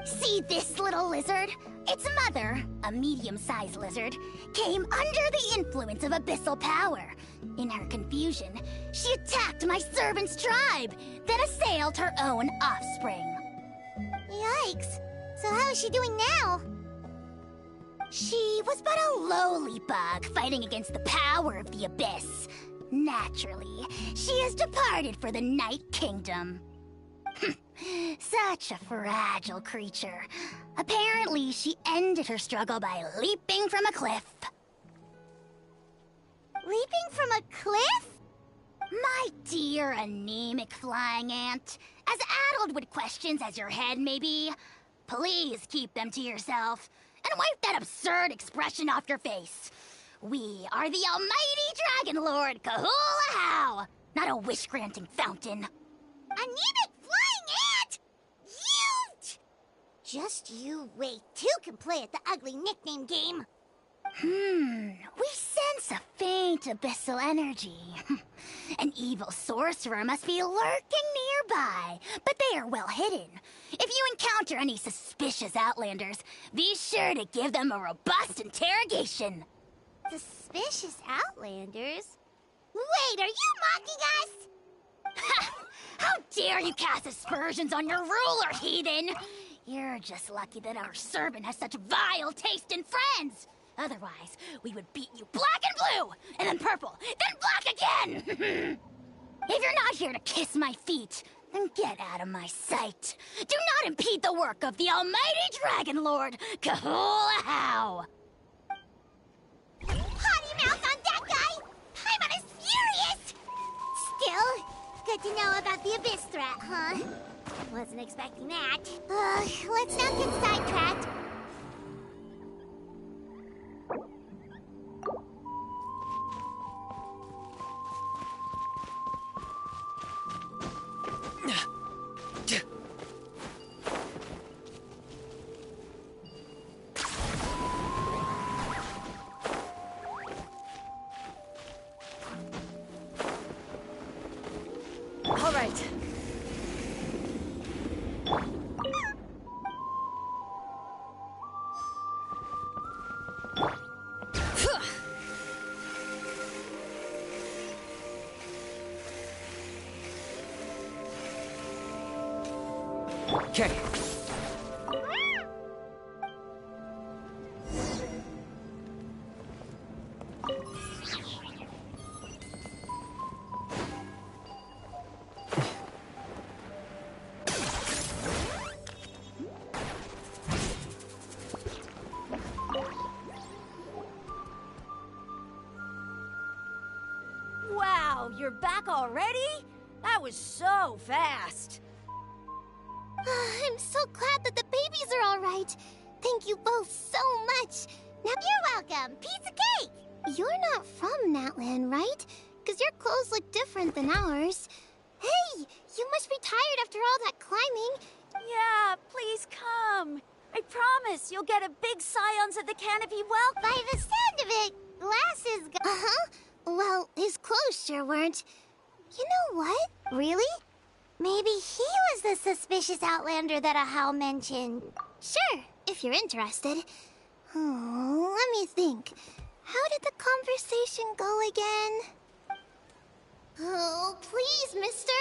See this little lizard? Its mother, a medium-sized lizard, came under the influence of abyssal power. In her confusion, she attacked my servant's tribe, then assailed her own offspring. Yikes. So how is she doing now? She was but a lowly bug fighting against the power of the abyss. Naturally, she has departed for the Night Kingdom. Such a fragile creature. Apparently, she ended her struggle by leaping from a cliff. Leaping from a cliff? My dear anemic flying ant, as addled with questions as your head may be, please keep them to yourself and wipe that absurd expression off your face. We are the almighty Dragon Lord Kahula-How, not a wish-granting fountain. Anemic flying ant? You! Just you wait. Two can play at the ugly nickname game. We sense a faint abyssal energy. An evil sorcerer must be lurking nearby, but they are well hidden. If you encounter any suspicious outlanders, be sure to give them a robust interrogation. Suspicious outlanders? Wait, are you mocking us? Ha! How dare you cast aspersions on your ruler, heathen! You're just lucky that our servant has such vile taste in friends. Otherwise, we would beat you black and blue, and then purple, then black again! If you're not here to kiss my feet, then get out of my sight. Do not impede the work of the almighty Dragon Lord, Kahula-How! Potty mouth on that guy! Paimon is furious! Still, good to know about the Abyss threat, huh? Wasn't expecting that. Let's not get sidetracked. All right. Okay. Wow, you're back already? That was so fast. I'm so glad that the babies are all right. Thank you both so much. Now you're welcome. Piece of cake. You're not from Natlan, right? Because your clothes look different than ours. Hey, you must be tired after all that climbing. Yeah, please come. I promise you'll get a big scions of the canopy welcome. By the sound of it, Glass is well, his clothes sure weren't. You know what? Really? Maybe he was the suspicious outlander that Ahau mentioned. Sure, if you're interested. Oh, let me think. How did the conversation go again? Oh, please, mister.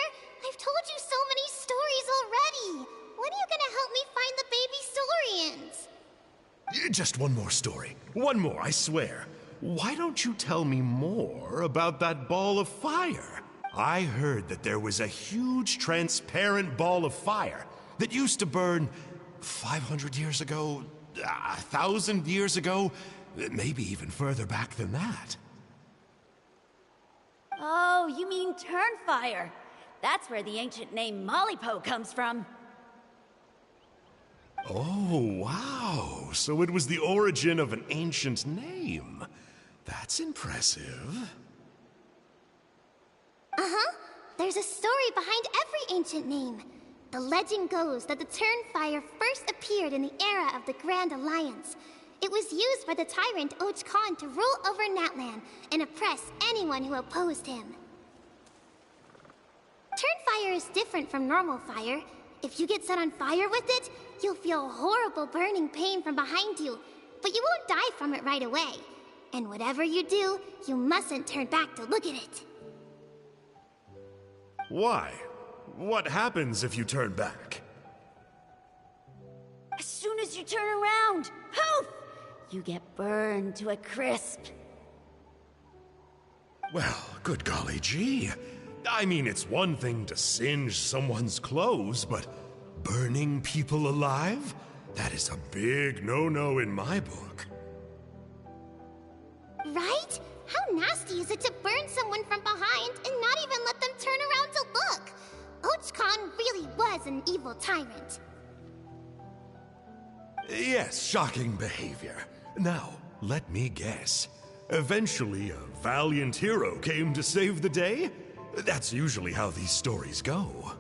I've told you so many stories already. When are you gonna help me find the baby Saurians? Just one more story. One more, I swear. Why don't you tell me more about that ball of fire? I heard that there was a huge transparent ball of fire that used to burn 500 years ago, 1,000 years ago, maybe even further back than that. Oh, you mean Turnfire. That's where the ancient name Malipo comes from. Oh, wow. So it was the origin of an ancient name. That's impressive. There's a story behind every ancient name. The legend goes that the Turnfire first appeared in the era of the Grand Alliance. It was used by the tyrant Och Khan to rule over Natlan and oppress anyone who opposed him. Turnfire is different from normal fire. If you get set on fire with it, you'll feel horrible burning pain from behind you, but you won't die from it right away. And whatever you do, you mustn't turn back to look at it. Why? What happens if you turn back? As soon as you turn around, poof! You get burned to a crisp. Well, good golly gee. I mean, it's one thing to singe someone's clothes, but burning people alive? That is a big no-no in my book. Right? How nasty is it to burn someone from behind and not even let them turn around to look? Ochkon really was an evil tyrant. Yes, shocking behavior. Now, let me guess. Eventually, a valiant hero came to save the day? That's usually how these stories go.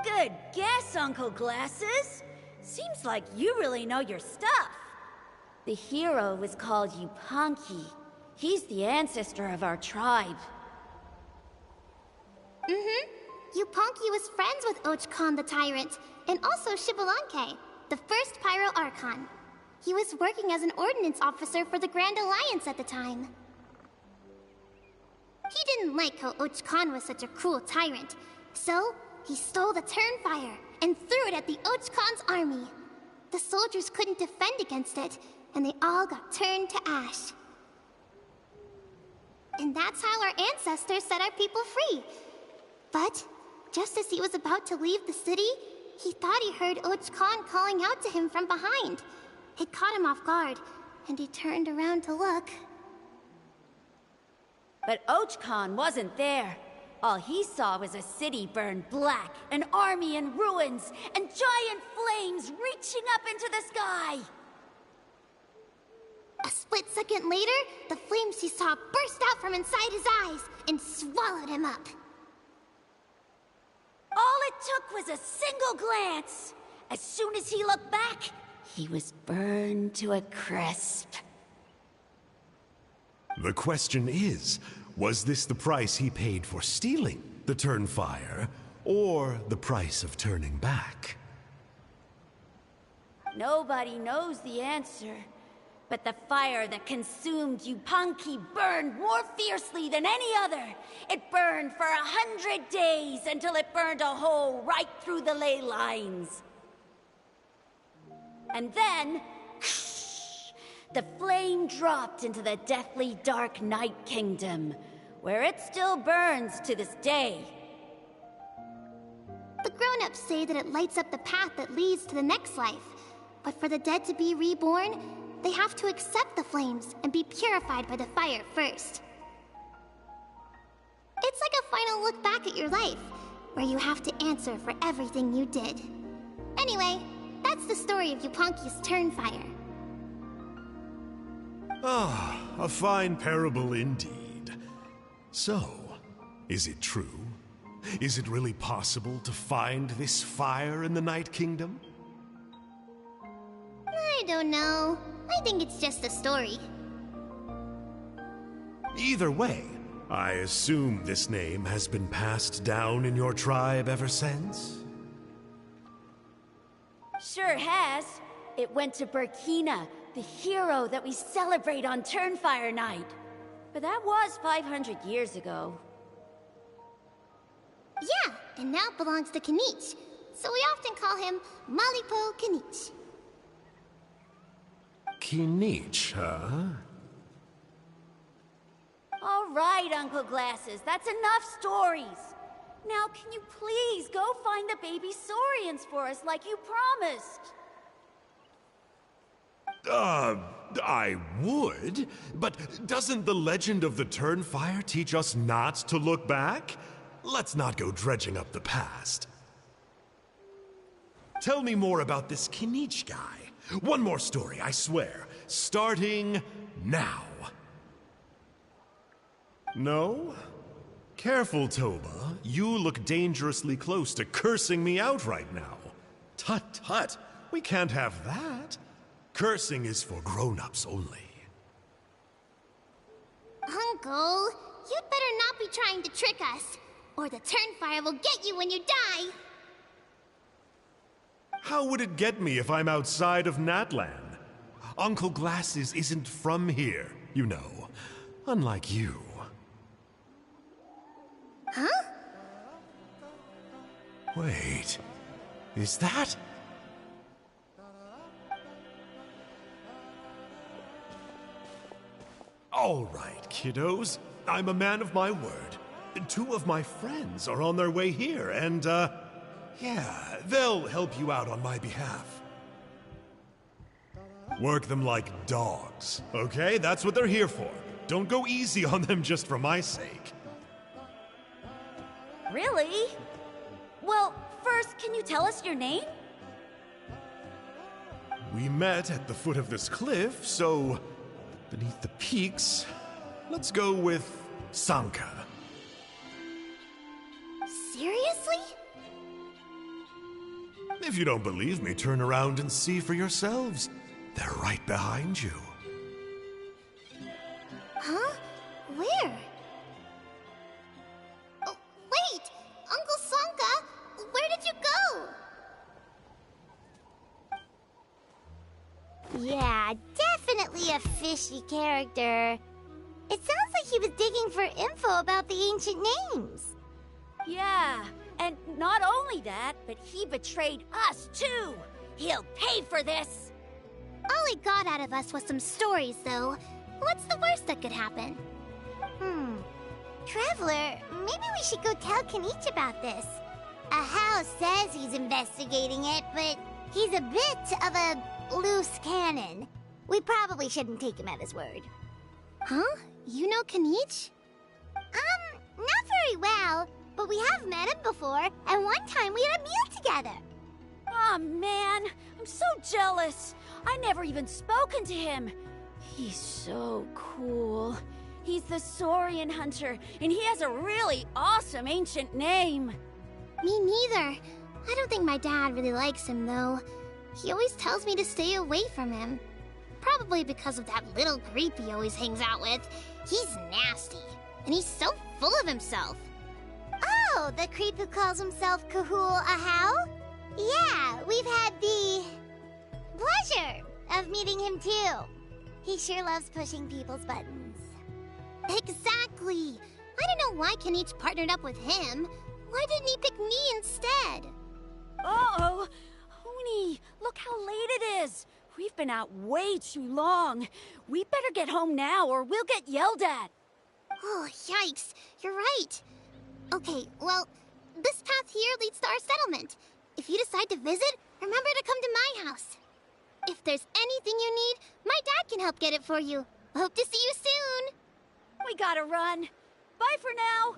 Good guess, Uncle Glasses. Seems like you really know your stuff. The hero was called Yupanqui. He's the ancestor of our tribe. Yupanqui was friends with Ochkon the Tyrant, and also Shibalanke, the first Pyro Archon. He was working as an ordnance officer for the Grand Alliance at the time. He didn't like how Ochkon was such a cruel tyrant, so he stole the Turnfire and threw it at the Ochkon's army. The soldiers couldn't defend against it, and they all got turned to ash. And that's how our ancestors set our people free. But just as he was about to leave the city, he thought he heard Ochkon calling out to him from behind. It caught him off guard, and he turned around to look. But Ochkon wasn't there. All he saw was a city burned black, an army in ruins, and giant flames reaching up into the sky. A split second later, the flames he saw burst out from inside his eyes and swallowed him up. All it took was a single glance. As soon as he looked back, he was burned to a crisp. The question is, was this the price he paid for stealing the Turnfire, or the price of turning back? Nobody knows the answer. But the fire that consumed Yupanqui burned more fiercely than any other. It burned for 100 days until it burned a hole right through the ley lines. And then, the flame dropped into the deathly dark Night Kingdom, where it still burns to this day. The grown-ups say that it lights up the path that leads to the next life. But for the dead to be reborn, they have to accept the flames and be purified by the fire first. It's like a final look back at your life, where you have to answer for everything you did. Anyway, that's the story of Yupanqui's Turnfire. Ah, a fine parable indeed. So, is it true? Is it really possible to find this fire in the Night Kingdom? I don't know. I think it's just a story. Either way, I assume this name has been passed down in your tribe ever since? Sure has. It went to Burkina, the hero that we celebrate on Turnfire Night. But that was 500 years ago. Yeah, and now it belongs to Kinich. So we often call him Malipo Kinich. Kinich, huh? All right, Uncle Glasses, that's enough stories. Now, can you please go find the baby Saurians for us like you promised? I would, but doesn't the legend of the Turnfire teach us not to look back? Let's not go dredging up the past. Tell me more about this Kinich guy. One more story, I swear. Starting now. No? Careful, Toba. You look dangerously close to cursing me out right now. Tut tut. We can't have that. Cursing is for grown-ups only. Uncle, you'd better not be trying to trick us, or the Turnfire will get you when you die. How would it get me if I'm outside of Natlan? Uncle Glasses isn't from here, you know. Unlike you. Huh? Wait. Is that... All right, kiddos. I'm a man of my word. 2 of my friends are on their way here, and, yeah, they'll help you out on my behalf. Work them like dogs, okay? That's what they're here for. Don't go easy on them just for my sake. Really? Well, first, can you tell us your name? We met at the foot of this cliff, so beneath the peaks, let's go with Sanka. Seriously? If you don't believe me, turn around and see for yourselves. They're right behind you. Huh? Where? Oh, wait! Uncle Sanka, where did you go? Yeah, definitely a fishy character. It sounds like he was digging for info about the ancient names. Yeah, and not only that, but he betrayed us too. He'll pay for this. All he got out of us was some stories, though. What's the worst that could happen? Traveler, maybe we should go tell Kanich about this. Ahau says he's investigating it, but he's a bit of a loose cannon. We probably shouldn't take him at his word. Huh? You know Kanich? Not very well, but we have met him before, and one time we had a meal together. Aw, man, I'm so jealous. I never even spoken to him. He's so cool. He's the Saurian hunter, and he has a really awesome ancient name. Me neither. I don't think my dad really likes him, though. He always tells me to stay away from him. Probably because of that little creep he always hangs out with. He's nasty, and he's so full of himself. Oh, the creep who calls himself Kahul Ahau? Yeah, we've had the pleasure of meeting him too. He sure loves pushing people's buttons. Exactly. I don't know why Kanich partnered up with him. Why didn't he pick me instead? Uh-oh. Honi, look how late it is. We've been out way too long. We better get home now or we'll get yelled at. Oh, yikes. You're right. Okay, well, this path here leads to our settlement. If you decide to visit, remember to come to my house. If there's anything you need, my dad can help get it for you. Hope to see you soon. We gotta run. Bye for now.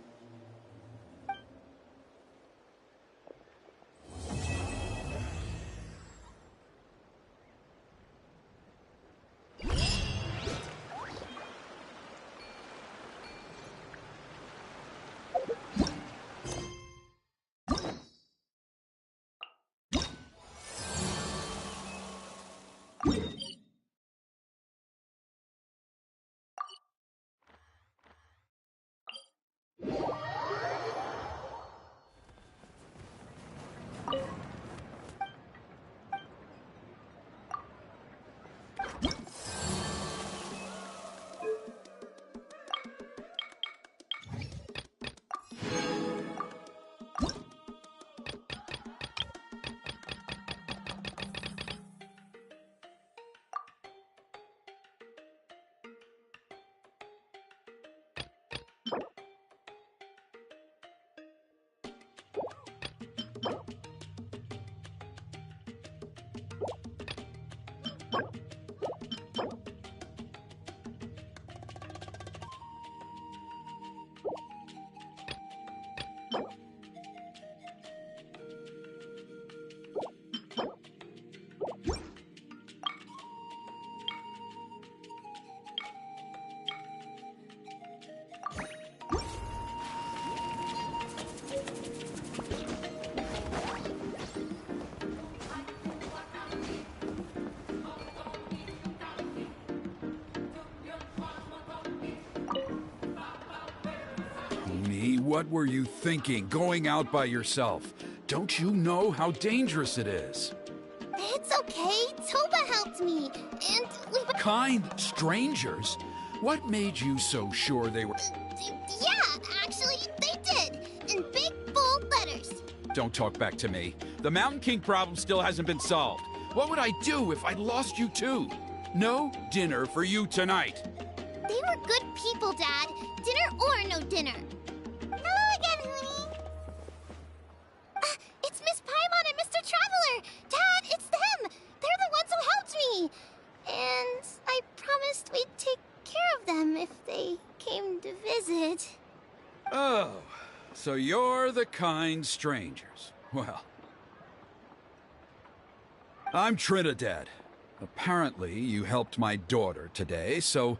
What were you thinking, going out by yourself? Don't you know how dangerous it is? It's okay. Toba helped me, and we... Kind strangers? What made you so sure they were... Yeah, actually, they did. In big, bold letters. Don't talk back to me. The Mountain King problem still hasn't been solved. What would I do if I lost you too? No dinner for you tonight. They They were good people, Dad. Dinner or no dinner. Hello again, Hoonie. It's Miss Paimon and Mr. Traveler! Dad, it's them! They're the ones who helped me! And I promised we'd take care of them if they came to visit. Oh, so you're the kind strangers. Well, I'm Trinidad. Apparently, you helped my daughter today, so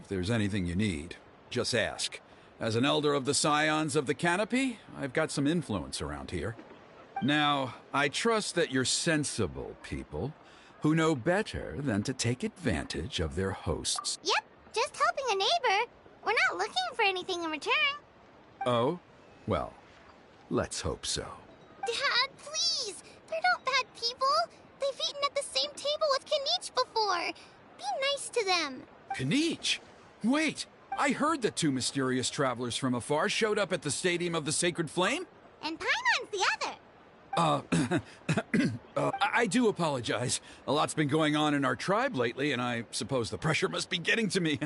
if there's anything you need, just ask. As an elder of the Scions of the Canopy, I've got some influence around here. Now, I trust that you're sensible people who know better than to take advantage of their hosts. Yep, just helping a neighbor. We're not looking for anything in return. Oh? Well, let's hope so. Dad, please! They're not bad people. They've eaten at the same table with Kanich before. Be nice to them. Kanich? Wait! I heard that two mysterious travelers from afar showed up at the Stadium of the Sacred Flame? And Paimon's the other. I do apologize. A lot's been going on in our tribe lately, and I suppose the pressure must be getting to me.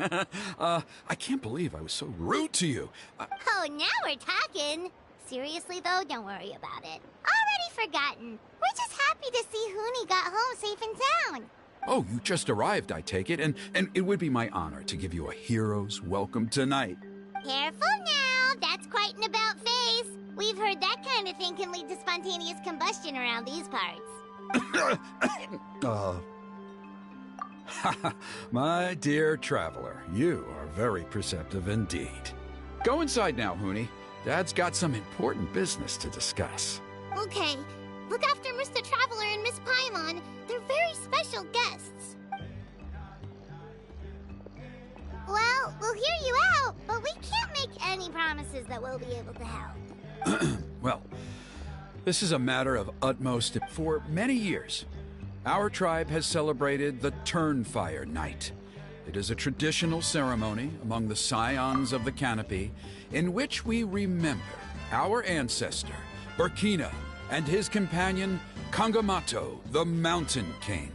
I can't believe I was so rude to you. Oh, now we're talking. Seriously, though, don't worry about it. Already forgotten. We're just happy to see Hoonie got home safe and sound. Oh, you just arrived, I take it, and it would be my honor to give you a hero's welcome tonight. Careful now. That's quite an about-face. We've heard that kind of thing can lead to spontaneous combustion around these parts. My dear traveler, you are very perceptive indeed. Go inside now, Hoonie. Dad's got some important business to discuss. Okay. Look after Mr. Traveler and Miss Paimon. They're very special guests. Well, we'll hear you out, but we can't make any promises that we'll be able to help. Well, this is a matter of utmost. For many years, our tribe has celebrated the Turnfire Night. It is a traditional ceremony among the Scions of the Canopy in which we remember our ancestor, Burkina, and his companion, Kangamato, the Mountain King.